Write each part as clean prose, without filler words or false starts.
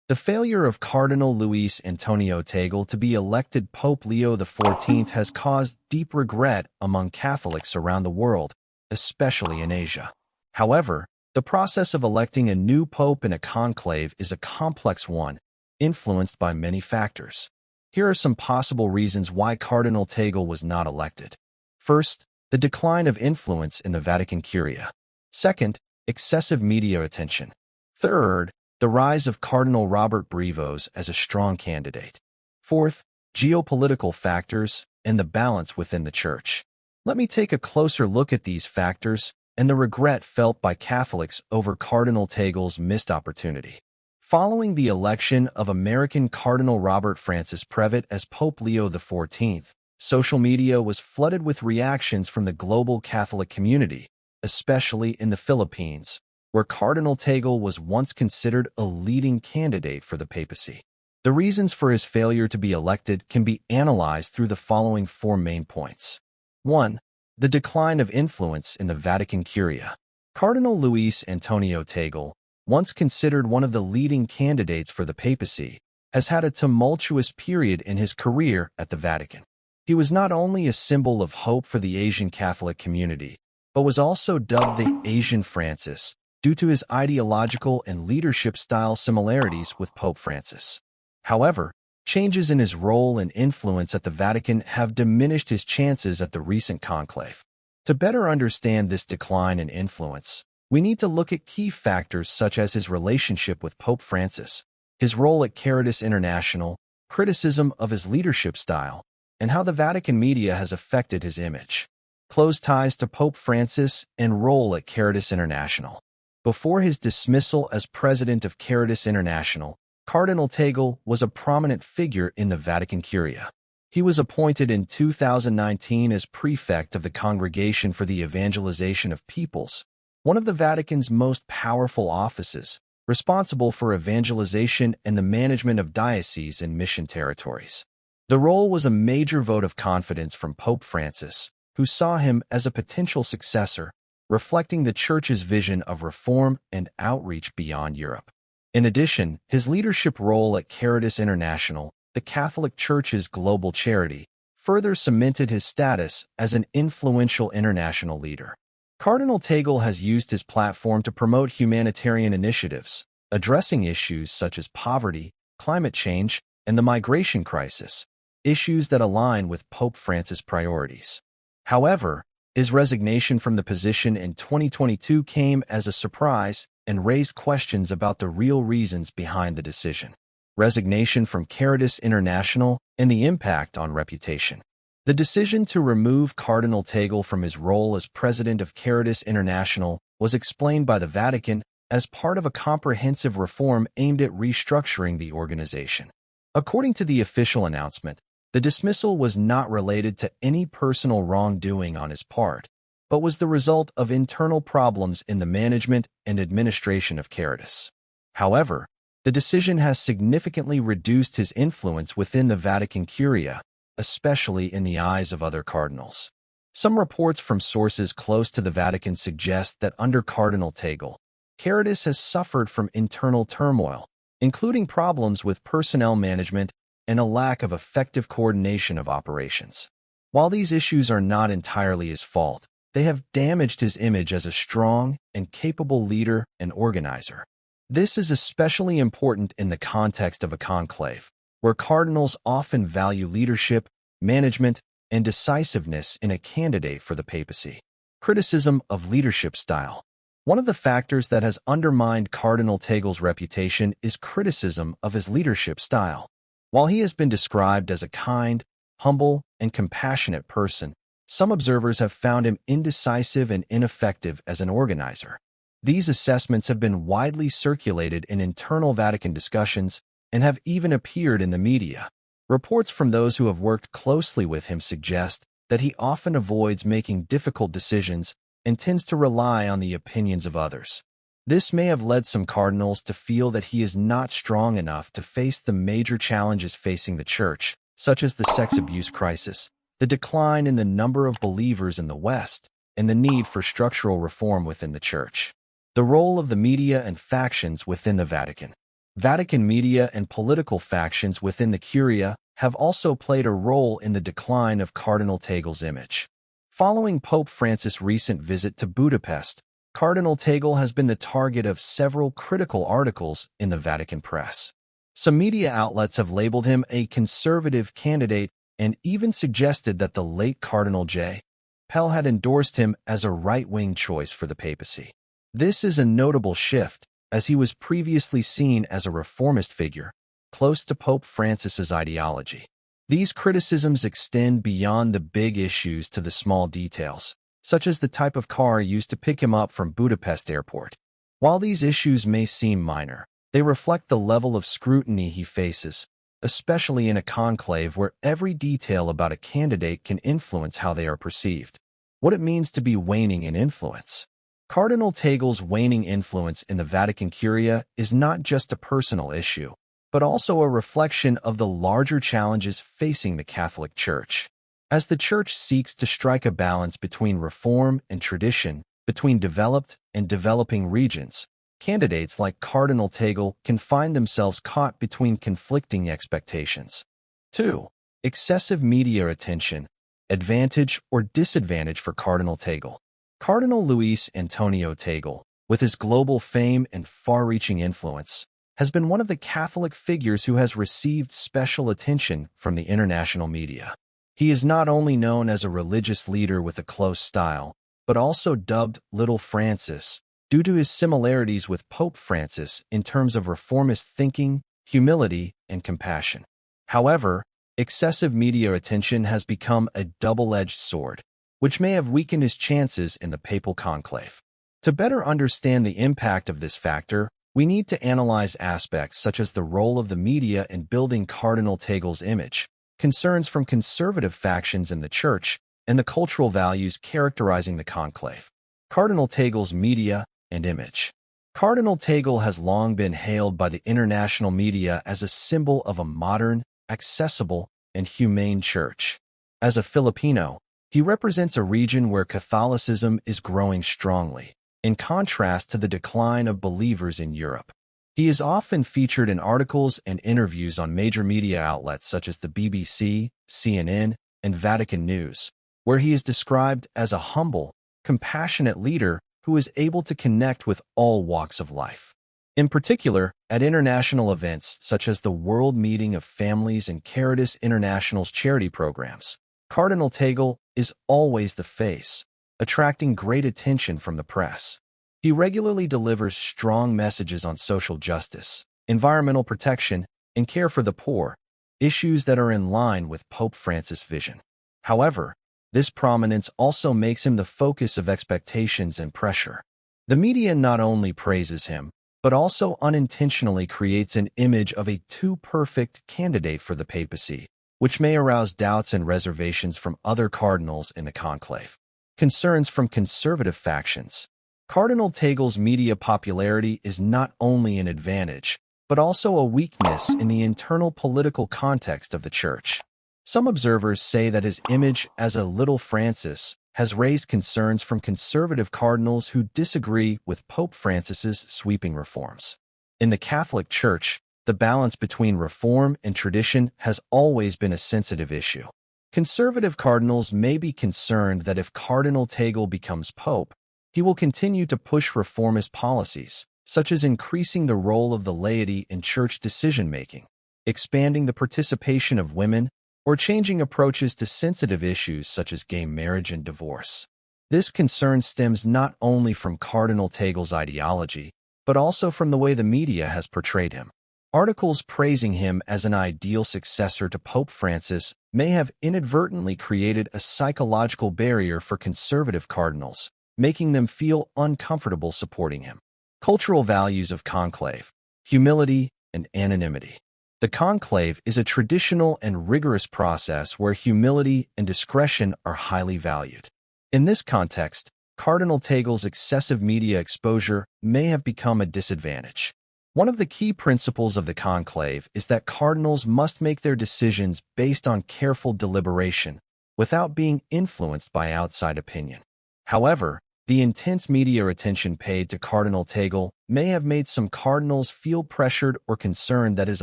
The failure of Cardinal Luis Antonio Tagle to be elected Pope Leo XIV has caused deep regret among Catholics around the world, especially in Asia. However, the process of electing a new pope in a conclave is a complex one, influenced by many factors. Here are some possible reasons why Cardinal Tagle was not elected. First, the decline of influence in the Vatican Curia. Second, excessive media attention. Third, the rise of Cardinal Robert Brevos as a strong candidate. Fourth, geopolitical factors and the balance within the Church. Let me take a closer look at these factors and the regret felt by Catholics over Cardinal Tagle's missed opportunity. Following the election of American Cardinal Robert Francis Prevost as Pope Leo XIV, social media was flooded with reactions from the global Catholic community, especially in the Philippines, where Cardinal Tagle was once considered a leading candidate for the papacy. The reasons for his failure to be elected can be analyzed through the following four main points. 1. The decline of influence in the Vatican Curia. Cardinal Luis Antonio Tagle, once considered one of the leading candidates for the papacy, has had a tumultuous period in his career at the Vatican. He was not only a symbol of hope for the Asian Catholic community, but was also dubbed the Asian Francis due to his ideological and leadership style similarities with Pope Francis. However, changes in his role and influence at the Vatican have diminished his chances at the recent conclave. To better understand this decline in influence, we need to look at key factors such as his relationship with Pope Francis, his role at Caritas International, criticism of his leadership style, and how the Vatican media has affected his image. Close ties to Pope Francis and role at Caritas International. Before his dismissal as president of Caritas International, Cardinal Tagle was a prominent figure in the Vatican Curia. He was appointed in 2019 as prefect of the Congregation for the Evangelization of Peoples, one of the Vatican's most powerful offices, responsible for evangelization and the management of dioceses and mission territories. The role was a major vote of confidence from Pope Francis, who saw him as a potential successor, reflecting the Church's vision of reform and outreach beyond Europe. In addition, his leadership role at Caritas International, the Catholic Church's global charity, further cemented his status as an influential international leader. Cardinal Tagle has used his platform to promote humanitarian initiatives, addressing issues such as poverty, climate change, and the migration crisis, issues that align with Pope Francis' priorities. However, his resignation from the position in 2022 came as a surprise and raised questions about the real reasons behind the decision. Resignation from Caritas International and the impact on reputation. The decision to remove Cardinal Tagle from his role as president of Caritas International was explained by the Vatican as part of a comprehensive reform aimed at restructuring the organization. According to the official announcement, the dismissal was not related to any personal wrongdoing on his part, but was the result of internal problems in the management and administration of Caritas. However, the decision has significantly reduced his influence within the Vatican Curia, especially in the eyes of other cardinals. Some reports from sources close to the Vatican suggest that under Cardinal Tagle, Caritas has suffered from internal turmoil, including problems with personnel management and a lack of effective coordination of operations. While these issues are not entirely his fault, they have damaged his image as a strong and capable leader and organizer. This is especially important in the context of a conclave, where cardinals often value leadership, management, and decisiveness in a candidate for the papacy. Criticism of leadership style. One of the factors that has undermined Cardinal Tagle's reputation is criticism of his leadership style. While he has been described as a kind, humble, and compassionate person, some observers have found him indecisive and ineffective as an organizer. These assessments have been widely circulated in internal Vatican discussions and have even appeared in the media. Reports from those who have worked closely with him suggest that he often avoids making difficult decisions and tends to rely on the opinions of others. This may have led some cardinals to feel that he is not strong enough to face the major challenges facing the Church, such as the sex abuse crisis, the decline in the number of believers in the West, and the need for structural reform within the Church. The role of the media and factions within the Vatican. Vatican media and political factions within the Curia have also played a role in the decline of Cardinal Tagle's image. Following Pope Francis' recent visit to Budapest, Cardinal Tagle has been the target of several critical articles in the Vatican press. Some media outlets have labeled him a conservative candidate and even suggested that the late Cardinal J. Pell had endorsed him as a right-wing choice for the papacy. This is a notable shift, as he was previously seen as a reformist figure, close to Pope Francis's ideology. These criticisms extend beyond the big issues to the small details, such as the type of car used to pick him up from Budapest airport. While these issues may seem minor, they reflect the level of scrutiny he faces, especially in a conclave where every detail about a candidate can influence how they are perceived. What it means to be waning in influence. Cardinal Tagle's waning influence in the Vatican Curia is not just a personal issue, but also a reflection of the larger challenges facing the Catholic Church. As the Church seeks to strike a balance between reform and tradition, between developed and developing regions, candidates like Cardinal Tagle can find themselves caught between conflicting expectations. 2. Excessive media attention, advantage or disadvantage for Cardinal Tagle. Cardinal Luis Antonio Tagle, with his global fame and far-reaching influence, has been one of the Catholic figures who has received special attention from the international media. He is not only known as a religious leader with a close style, but also dubbed Little Francis, due to his similarities with Pope Francis in terms of reformist thinking, humility, and compassion. However, excessive media attention has become a double-edged sword, which may have weakened his chances in the papal conclave. To better understand the impact of this factor, we need to analyze aspects such as the role of the media in building Cardinal Tagle's image, concerns from conservative factions in the Church, and the cultural values characterizing the conclave. Cardinal Tagle's media and image. Cardinal Tagle has long been hailed by the international media as a symbol of a modern, accessible, and humane church. As a Filipino, he represents a region where Catholicism is growing strongly, in contrast to the decline of believers in Europe. He is often featured in articles and interviews on major media outlets such as the BBC, CNN, and Vatican News, where he is described as a humble, compassionate leader who is able to connect with all walks of life. In particular, at international events such as the World Meeting of Families and Caritas International's charity programs, Cardinal Tagle is always the face, attracting great attention from the press. He regularly delivers strong messages on social justice, environmental protection, and care for the poor, issues that are in line with Pope Francis' vision. However, this prominence also makes him the focus of expectations and pressure. The media not only praises him, but also unintentionally creates an image of a too-perfect candidate for the papacy, which may arouse doubts and reservations from other cardinals in the conclave. Concerns from conservative factions. Cardinal Tagle's media popularity is not only an advantage, but also a weakness in the internal political context of the Church. Some observers say that his image as a Little Francis has raised concerns from conservative cardinals who disagree with Pope Francis's sweeping reforms. In the Catholic Church, the balance between reform and tradition has always been a sensitive issue. Conservative cardinals may be concerned that if Cardinal Tagle becomes pope, he will continue to push reformist policies, such as increasing the role of the laity in church decision-making, expanding the participation of women, or changing approaches to sensitive issues such as gay marriage and divorce. This concern stems not only from Cardinal Tagle's ideology, but also from the way the media has portrayed him. Articles praising him as an ideal successor to Pope Francis may have inadvertently created a psychological barrier for conservative cardinals, making them feel uncomfortable supporting him. Cultural values of conclave, humility, and anonymity. The conclave is a traditional and rigorous process where humility and discretion are highly valued. In this context, Cardinal Tagle's excessive media exposure may have become a disadvantage. One of the key principles of the conclave is that cardinals must make their decisions based on careful deliberation, without being influenced by outside opinion. However, the intense media attention paid to Cardinal Tagle may have made some cardinals feel pressured or concerned that his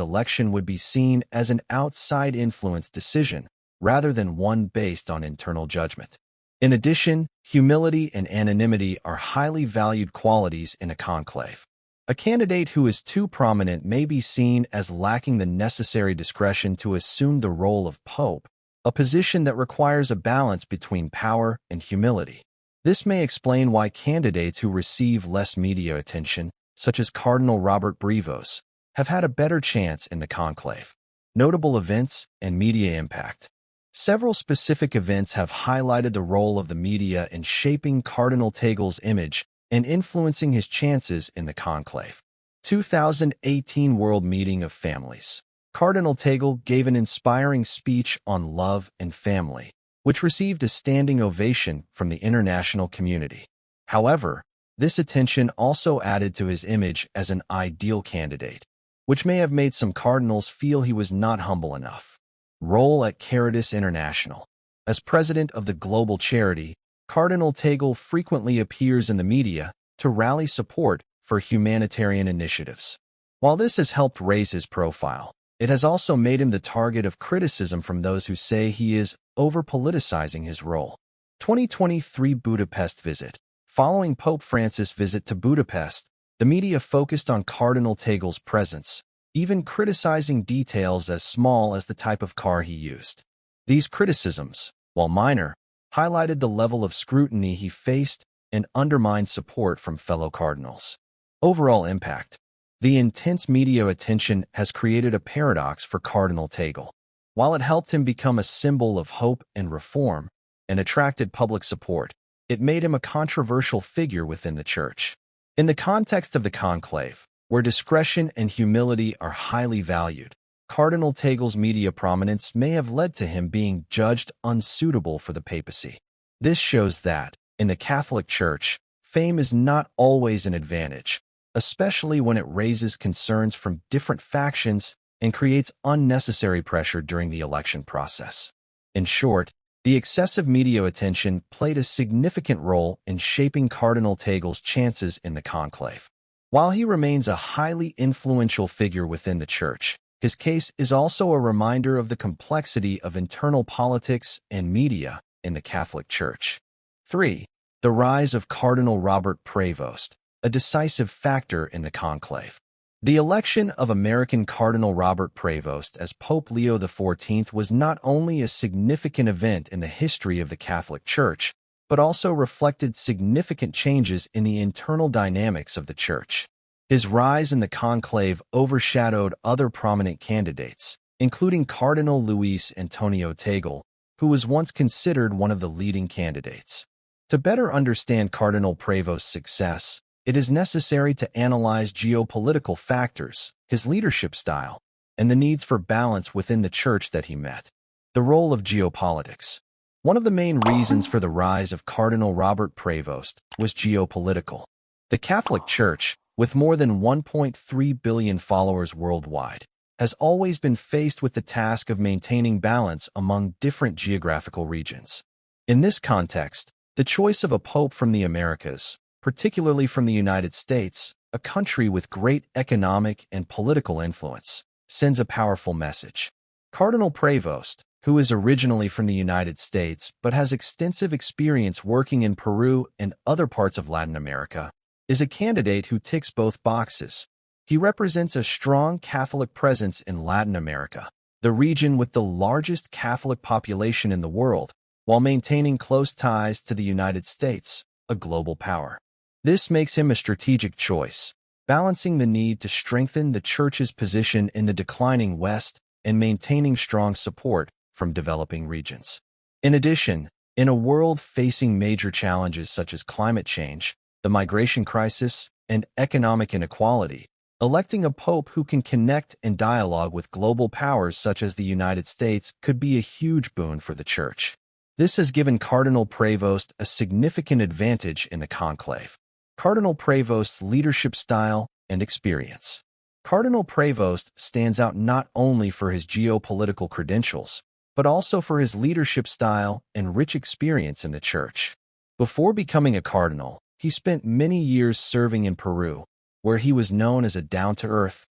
election would be seen as an outside influence decision rather than one based on internal judgment. In addition, humility and anonymity are highly valued qualities in a conclave. A candidate who is too prominent may be seen as lacking the necessary discretion to assume the role of pope, a position that requires a balance between power and humility. This may explain why candidates who receive less media attention, such as Cardinal Robert Brevos, have had a better chance in the conclave. Notable events and media impact. Several specific events have highlighted the role of the media in shaping Cardinal Tagle's image and influencing his chances in the conclave. 2018 World Meeting of Families. Cardinal Tagle gave an inspiring speech on love and family, which received a standing ovation from the international community. However, this attention also added to his image as an ideal candidate, which may have made some cardinals feel he was not humble enough. Role at Caritas International. As president of the global charity, Cardinal Tagle frequently appears in the media to rally support for humanitarian initiatives. While this has helped raise his profile, it has also made him the target of criticism from those who say he is over-politicizing his role. 2023 Budapest visit. Following Pope Francis' visit to Budapest, the media focused on Cardinal Tagle's presence, even criticizing details as small as the type of car he used. These criticisms, while minor, highlighted the level of scrutiny he faced and undermined support from fellow cardinals. Overall impact. The intense media attention has created a paradox for Cardinal Tagle. While it helped him become a symbol of hope and reform and attracted public support, it made him a controversial figure within the Church. In the context of the conclave, where discretion and humility are highly valued, Cardinal Tagle's media prominence may have led to him being judged unsuitable for the papacy. This shows that, in the Catholic Church, fame is not always an advantage, especially when it raises concerns from different factions and creates unnecessary pressure during the election process. In short, the excessive media attention played a significant role in shaping Cardinal Tagle's chances in the conclave. While he remains a highly influential figure within the Church, his case is also a reminder of the complexity of internal politics and media in the Catholic Church. 3. The rise of Cardinal Robert Prevost, a decisive factor in the conclave. The election of American Cardinal Robert Prevost as Pope Leo XIV was not only a significant event in the history of the Catholic Church, but also reflected significant changes in the internal dynamics of the Church. His rise in the conclave overshadowed other prominent candidates, including Cardinal Luis Antonio Tagle, who was once considered one of the leading candidates. To better understand Cardinal Prevost's success, it is necessary to analyze geopolitical factors, his leadership style, and the needs for balance within the Church that he met. The role of geopolitics. One of the main reasons for the rise of Cardinal Robert Prevost was geopolitical. The Catholic Church, with more than 1.3 billion followers worldwide, has always been faced with the task of maintaining balance among different geographical regions. In this context, the choice of a pope from the Americas, particularly from the United States, a country with great economic and political influence, sends a powerful message. Cardinal Prevost, who is originally from the United States but has extensive experience working in Peru and other parts of Latin America, is a candidate who ticks both boxes. He represents a strong Catholic presence in Latin America, the region with the largest Catholic population in the world, while maintaining close ties to the United States, a global power. This makes him a strategic choice, balancing the need to strengthen the Church's position in the declining West and maintaining strong support from developing regions. In addition, in a world facing major challenges such as climate change, the migration crisis, and economic inequality, electing a pope who can connect and dialogue with global powers such as the United States could be a huge boon for the Church. This has given Cardinal Prevost a significant advantage in the conclave. Cardinal Prevost's leadership style and experience. Cardinal Prevost stands out not only for his geopolitical credentials, but also for his leadership style and rich experience in the Church. Before becoming a cardinal, he spent many years serving in Peru, where he was known as a down-to-earth,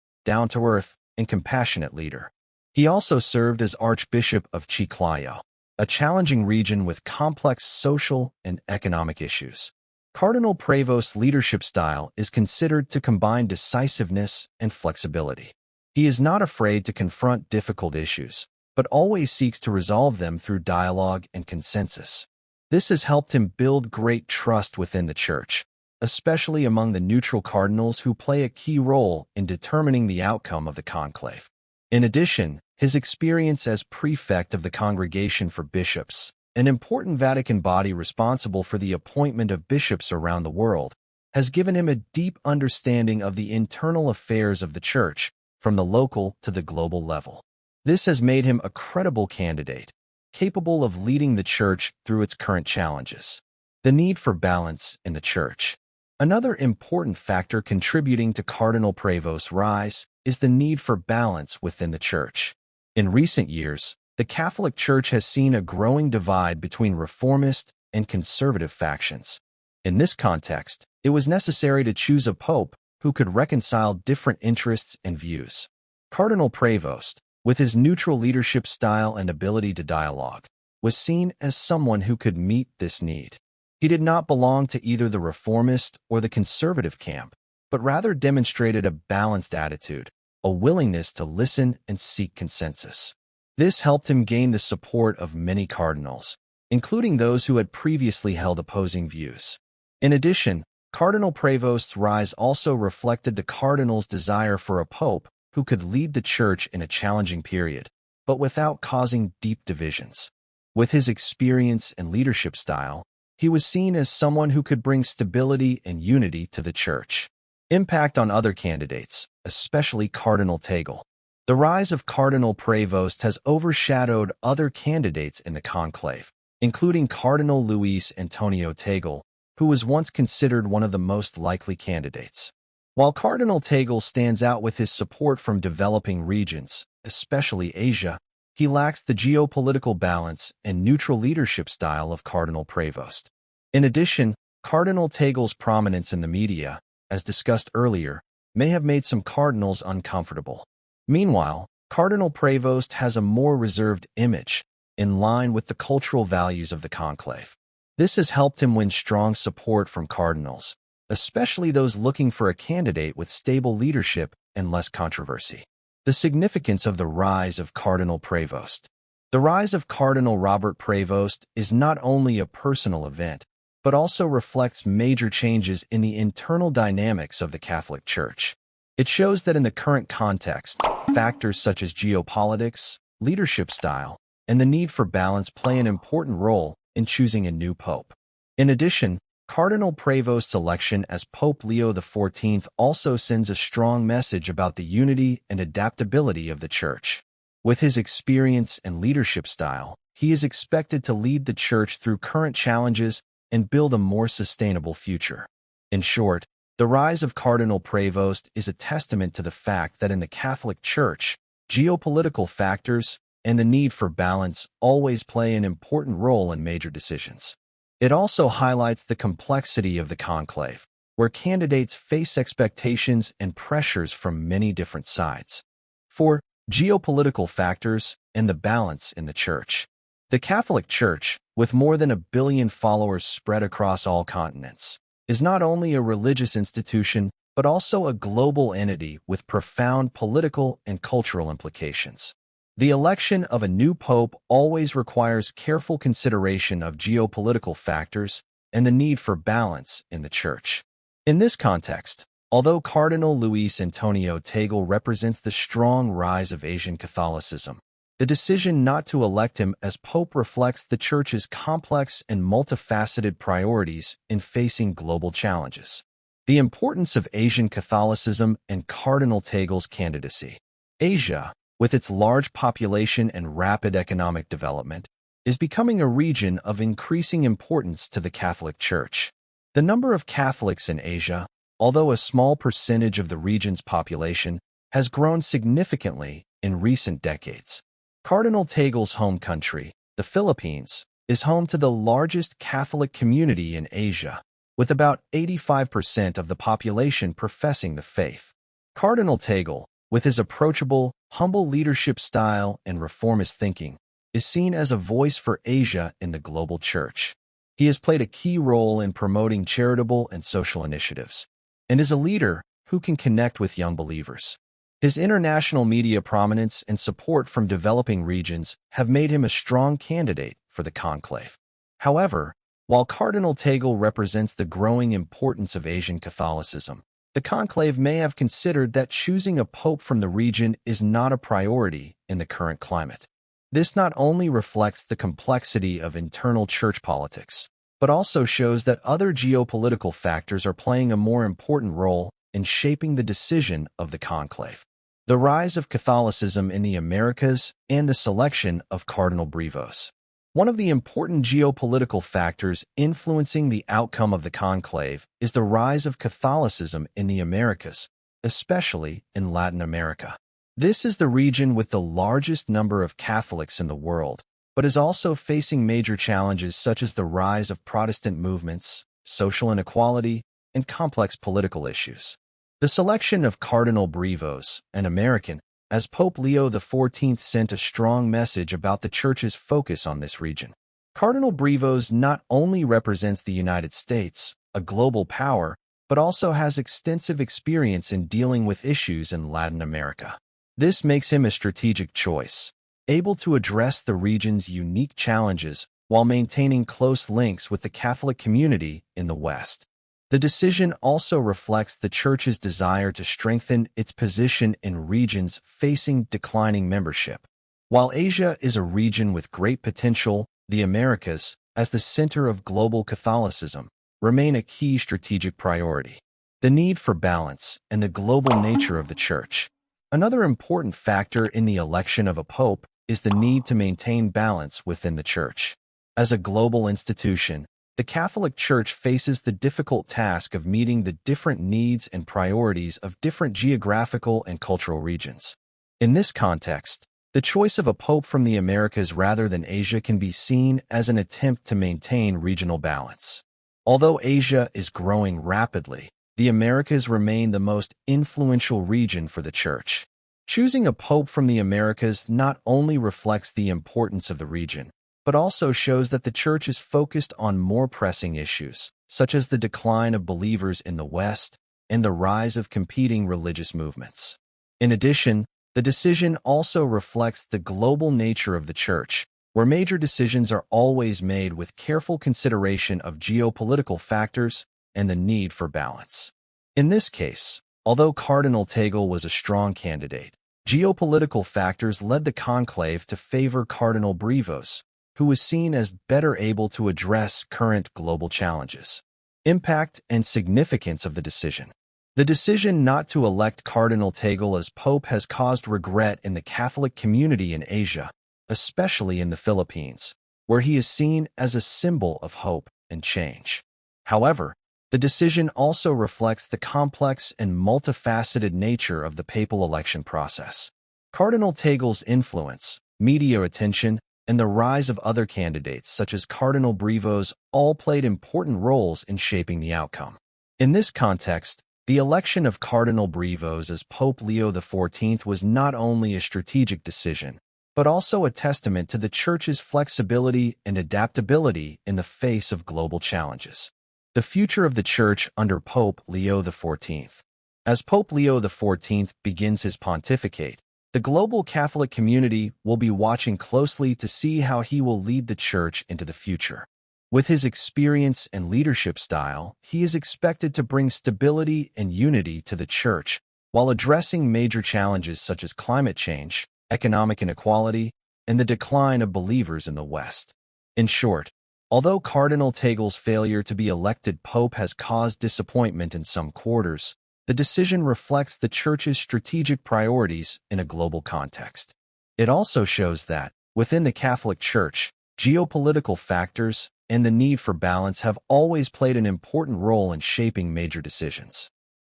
and compassionate leader. He also served as Archbishop of Chiclayo, a challenging region with complex social and economic issues. Cardinal Prevost's leadership style is considered to combine decisiveness and flexibility. He is not afraid to confront difficult issues, but always seeks to resolve them through dialogue and consensus. This has helped him build great trust within the Church, especially among the neutral cardinals who play a key role in determining the outcome of the conclave. In addition, his experience as prefect of the Congregation for Bishops, an important Vatican body responsible for the appointment of bishops around the world, has given him a deep understanding of the internal affairs of the Church, from the local to the global level. This has made him a credible candidate, capable of leading the Church through its current challenges. The need for balance in the Church. Another important factor contributing to Cardinal Prevost's rise is the need for balance within the Church. In recent years, the Catholic Church has seen a growing divide between reformist and conservative factions. In this context, it was necessary to choose a pope who could reconcile different interests and views. Cardinal Prevost, with his neutral leadership style and ability to dialogue, was seen as someone who could meet this need. He did not belong to either the reformist or the conservative camp, but rather demonstrated a balanced attitude, a willingness to listen and seek consensus. This helped him gain the support of many cardinals, including those who had previously held opposing views. In addition, Cardinal Prevost's rise also reflected the cardinals' desire for a pope who could lead the Church in a challenging period, but without causing deep divisions. With his experience and leadership style, he was seen as someone who could bring stability and unity to the Church. Impact on other candidates, especially Cardinal Tagle. The rise of Cardinal Prevost has overshadowed other candidates in the conclave, including Cardinal Luis Antonio Tagle, who was once considered one of the most likely candidates. While Cardinal Tagle stands out with his support from developing regions, especially Asia, he lacks the geopolitical balance and neutral leadership style of Cardinal Prevost. In addition, Cardinal Tagle's prominence in the media, as discussed earlier, may have made some cardinals uncomfortable. Meanwhile, Cardinal Prevost has a more reserved image, in line with the cultural values of the conclave. This has helped him win strong support from cardinals, especially those looking for a candidate with stable leadership and less controversy. The significance of the rise of Cardinal Prevost. The rise of Cardinal Robert Prevost is not only a personal event, but also reflects major changes in the internal dynamics of the Catholic Church. It shows that in the current context, factors such as geopolitics, leadership style, and the need for balance play an important role in choosing a new pope. In addition, Cardinal Prevost's election as Pope Leo XIV also sends a strong message about the unity and adaptability of the Church. With his experience and leadership style, he is expected to lead the Church through current challenges and build a more sustainable future. In short, the rise of Cardinal Prevost is a testament to the fact that in the Catholic Church, geopolitical factors and the need for balance always play an important role in major decisions. It also highlights the complexity of the conclave, where candidates face expectations and pressures from many different sides. 4. Geopolitical factors and the balance in the Church. The Catholic Church, with more than 1 billion followers spread across all continents, is not only a religious institution, but also a global entity with profound political and cultural implications. The election of a new pope always requires careful consideration of geopolitical factors and the need for balance in the Church. In this context, although Cardinal Luis Antonio Tagle represents the strong rise of Asian Catholicism, the decision not to elect him as pope reflects the Church's complex and multifaceted priorities in facing global challenges. The importance of Asian Catholicism and Cardinal Tagle's candidacy. Asia, with its large population and rapid economic development, is becoming a region of increasing importance to the Catholic Church. The number of Catholics in Asia, although a small percentage of the region's population, has grown significantly in recent decades. Cardinal Tagle's home country, the Philippines, is home to the largest Catholic community in Asia, with about 85% of the population professing the faith. Cardinal Tagle, with his approachable, humble leadership style and reformist thinking, is seen as a voice for Asia in the global church. He has played a key role in promoting charitable and social initiatives, and is a leader who can connect with young believers. His international media prominence and support from developing regions have made him a strong candidate for the conclave. However, while Cardinal Tagle represents the growing importance of Asian Catholicism, the conclave may have considered that choosing a pope from the region is not a priority in the current climate. This not only reflects the complexity of internal church politics, but also shows that other geopolitical factors are playing a more important role in shaping the decision of the conclave. The rise of Catholicism in the Americas and the selection of Cardinal Brevos. One of the important geopolitical factors influencing the outcome of the conclave is the rise of Catholicism in the Americas, especially in Latin America. This is the region with the largest number of Catholics in the world, but is also facing major challenges such as the rise of Protestant movements, social inequality, and complex political issues. The selection of Cardinal Brevos, an American, as Pope Leo XIV sent a strong message about the Church's focus on this region. Cardinal Brevos not only represents the United States, a global power, but also has extensive experience in dealing with issues in Latin America. This makes him a strategic choice, able to address the region's unique challenges while maintaining close links with the Catholic community in the West. The decision also reflects the Church's desire to strengthen its position in regions facing declining membership. While Asia is a region with great potential, the Americas, as the center of global Catholicism, remain a key strategic priority. The need for balance and the global nature of the Church. Another important factor in the election of a pope is the need to maintain balance within the Church. As a global institution, the Catholic Church faces the difficult task of meeting the different needs and priorities of different geographical and cultural regions. In this context, the choice of a pope from the Americas rather than Asia can be seen as an attempt to maintain regional balance. Although Asia is growing rapidly, the Americas remain the most influential region for the Church. Choosing a pope from the Americas not only reflects the importance of the region, but also shows that the Church is focused on more pressing issues, such as the decline of believers in the West and the rise of competing religious movements. In addition, the decision also reflects the global nature of the Church, where major decisions are always made with careful consideration of geopolitical factors and the need for balance. In this case, although Cardinal Tagle was a strong candidate, geopolitical factors led the conclave to favor Cardinal Brevos, who was seen as better able to address current global challenges. Impact and significance of the decision. The decision not to elect Cardinal Tagle as Pope has caused regret in the Catholic community in Asia, especially in the Philippines, where he is seen as a symbol of hope and change. However, the decision also reflects the complex and multifaceted nature of the papal election process. Cardinal Tagle's influence, media attention, and the rise of other candidates such as Cardinal Brevos all played important roles in shaping the outcome. In this context, the election of Cardinal Brevos as Pope Leo XIV was not only a strategic decision, but also a testament to the Church's flexibility and adaptability in the face of global challenges. The future of the Church under Pope Leo XIV. As Pope Leo XIV begins his pontificate, the global Catholic community will be watching closely to see how he will lead the Church into the future. With his experience and leadership style, he is expected to bring stability and unity to the Church while addressing major challenges such as climate change, economic inequality, and the decline of believers in the West. In short, although Cardinal Tagle's failure to be elected pope has caused disappointment in some quarters, the decision reflects the Church's strategic priorities in a global context. It also shows that, within the Catholic Church, geopolitical factors and the need for balance have always played an important role in shaping major decisions.